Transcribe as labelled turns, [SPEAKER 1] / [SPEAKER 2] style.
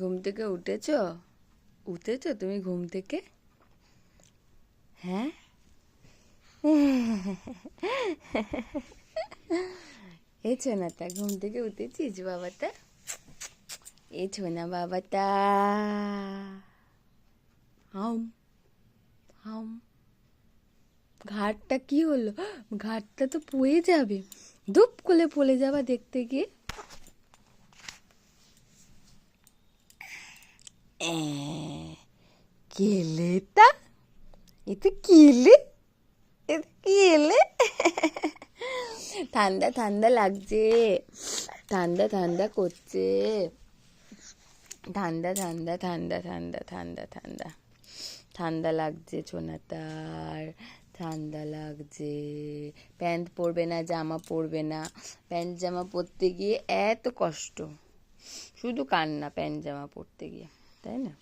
[SPEAKER 1] ঘুম থেকে উঠেছো তুমি ঘুম থেকে? হ্যাঁ। এই ছোনাটা ঘুম থেকে উঠেছিস বাবাটা? এই ছোনা বাবাটা। হাম হাম। ঘাটটা কি হলো? ঘাটটা তো পড়ে যাবে, ধুপ করে পড়ে যাবা দেখতে গিয়ে। কেলেটা, এটা কেলে, এটা কেলে। ঠান্ডা ঠান্ডা লাগছে, ঠান্ডা ঠান্ডা করছে, ঠান্ডা ঠান্ডা ঠান্ডা ঠান্ডা ঠান্ডা ঠান্ডা ঠান্ডা লাগছে ছোনাটার, ঠান্ডা লাগছে। প্যান্ট পরবে না, জামা পরবে না, প্যান্ট জামা পরতে গিয়ে এত কষ্ট, শুধু কান্না প্যান্ট জামা পরতে গিয়ে, তাই না?